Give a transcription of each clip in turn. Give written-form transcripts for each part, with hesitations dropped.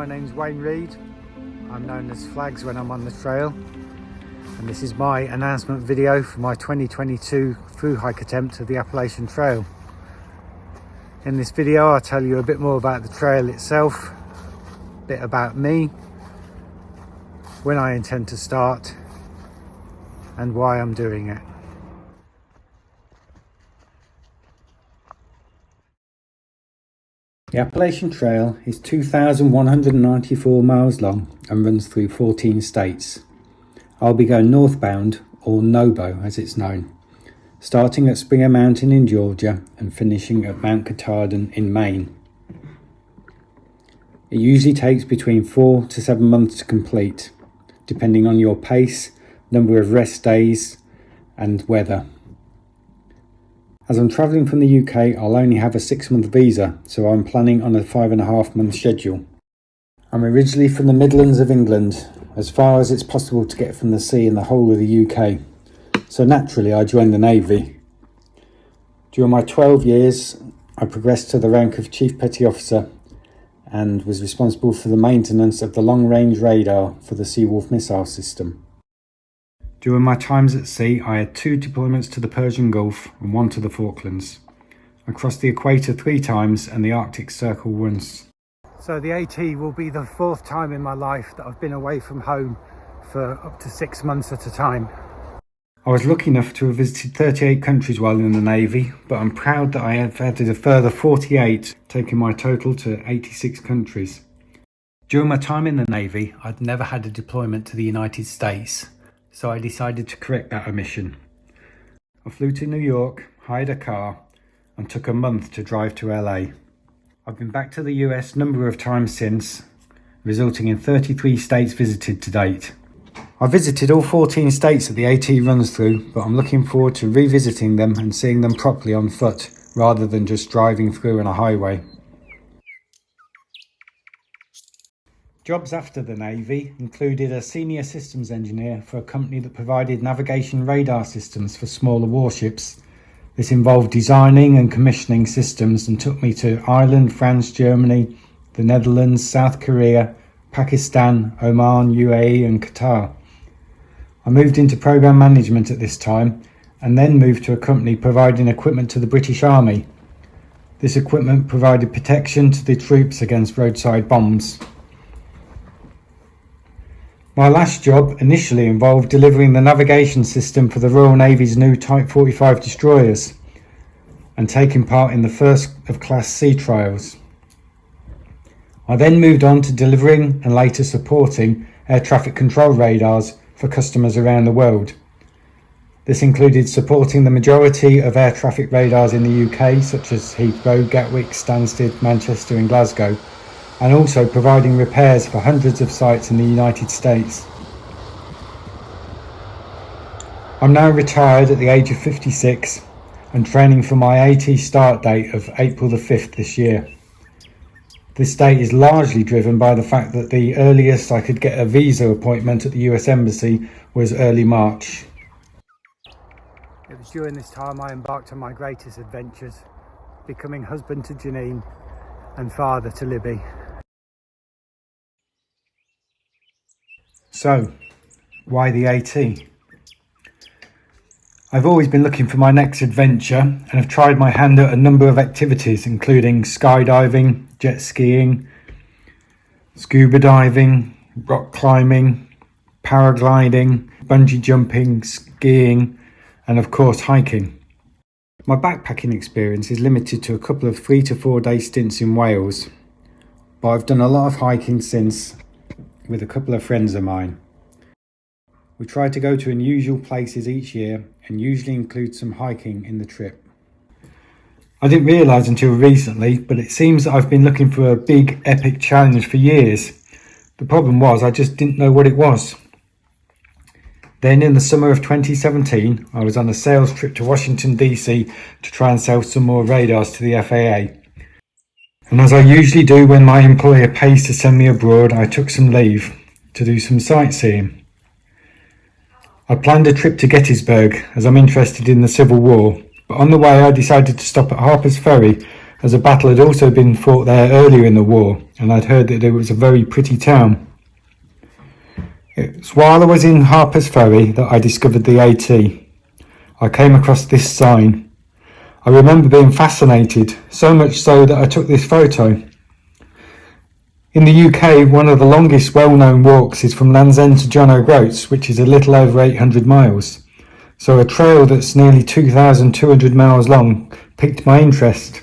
my name's Wayne Reed. I'm known as Flags when I'm on the trail, and this is my announcement video for my 2022 thru-hike attempt of the Appalachian Trail. In this video I'll tell you a bit more about the trail itself, a bit about me, when I intend to start, and why I'm doing it. The Appalachian Trail is 2,194 miles long and runs through 14 states. I'll be going northbound, or NOBO as it's known, starting at Springer Mountain in Georgia and finishing at Mount Katahdin in Maine. It usually takes between 4 to 7 months to complete, depending on your pace, number of rest days and weather. As I'm travelling from the UK, I'll only have a 6-month visa, so I'm planning on a 5.5-month schedule. I'm originally from the Midlands of England, as far as it's possible to get from the sea in the whole of the UK, so naturally I joined the Navy. During my 12 years, I progressed to the rank of Chief Petty Officer and was responsible for the maintenance of the long-range radar for the Seawolf missile system. During my times at sea, I had 2 deployments to the Persian Gulf and 1 to the Falklands. I crossed the equator 3 times and the Arctic Circle once. So the AT will be the 4th time in my life that I've been away from home for up to 6 months at a time. I was lucky enough to have visited 38 countries while in the Navy, but I'm proud that I have added a further 48, taking my total to 86 countries. During my time in the Navy, I'd never had a deployment to the United States, so I decided to correct that omission. I flew to New York, hired a car, and took a month to drive to LA. I've been back to the US a number of times since, resulting in 33 states visited to date. I visited all 14 states that the AT runs through, but I'm looking forward to revisiting them and seeing them properly on foot, rather than just driving through on a highway. Jobs after the Navy included a senior systems engineer for a company that provided navigation radar systems for smaller warships. This involved designing and commissioning systems and took me to Ireland, France, Germany, the Netherlands, South Korea, Pakistan, Oman, UAE and Qatar. I moved into program management at this time and then moved to a company providing equipment to the British Army. This equipment provided protection to the troops against roadside bombs. My last job initially involved delivering the navigation system for the Royal Navy's new Type 45 destroyers and taking part in the first of Class C trials. I then moved on to delivering and later supporting air traffic control radars for customers around the world. This included supporting the majority of air traffic radars in the UK, such as Heathrow, Gatwick, Stansted, Manchester and Glasgow, and also providing repairs for hundreds of sites in the United States. I'm now retired at the age of 56 and training for my AT start date of April the 5th this year. This date is largely driven by the fact that the earliest I could get a visa appointment at the US Embassy was early March. It was during this time I embarked on my greatest adventures, becoming husband to Janine and father to Libby. So, why the AT? I've always been looking for my next adventure and have tried my hand at a number of activities, including skydiving, jet skiing, scuba diving, rock climbing, paragliding, bungee jumping, skiing, and of course hiking. My backpacking experience is limited to a couple of 3 to 4 day stints in Wales, but I've done a lot of hiking since with a couple of friends of mine. We try to go to unusual places each year and usually include some hiking in the trip. I didn't realise until recently, but it seems that I've been looking for a big epic challenge for years. The problem was I just didn't know what it was. Then in the summer of 2017, I was on a sales trip to Washington DC to try and sell some more radars to the FAA. And as I usually do when my employer pays to send me abroad, I took some leave to do some sightseeing. I planned a trip to Gettysburg as I'm interested in the Civil War, but on the way I decided to stop at Harper's Ferry as a battle had also been fought there earlier in the war, and I'd heard that it was a very pretty town. It's while I was in Harper's Ferry that I discovered the AT. I came across this sign. I remember being fascinated, so much so that I took this photo. In the UK, one of the longest well-known walks is from Land's End to John O'Groats, which is a little over 800 miles. So a trail that's nearly 2,200 miles long piqued my interest.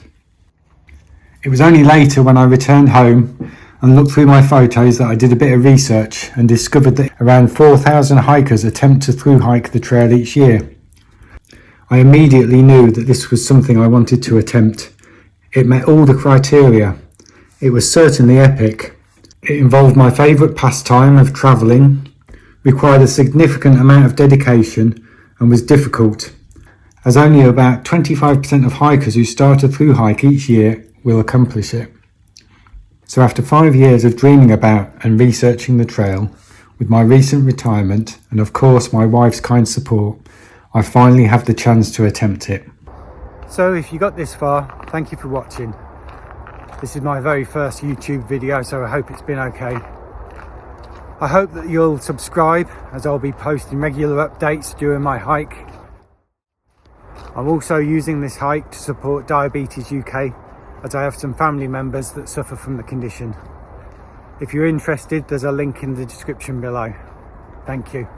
It was only later when I returned home and looked through my photos that I did a bit of research and discovered that around 4,000 hikers attempt to thru-hike the trail each year. I immediately knew that this was something I wanted to attempt. It met all the criteria. It was certainly epic. It involved my favourite pastime of travelling, required a significant amount of dedication, and was difficult, as only about 25% of hikers who start a thru-hike each year will accomplish it. So after 5 years of dreaming about and researching the trail, with my recent retirement and of course my wife's kind support, I finally have the chance to attempt it. So if you got this far, thank you for watching. This is my very first YouTube video, so I hope it's been okay. I hope that you'll subscribe, as I'll be posting regular updates during my hike. I'm also using this hike to support Diabetes UK, as I have some family members that suffer from the condition. If you're interested, there's a link in the description below. Thank you.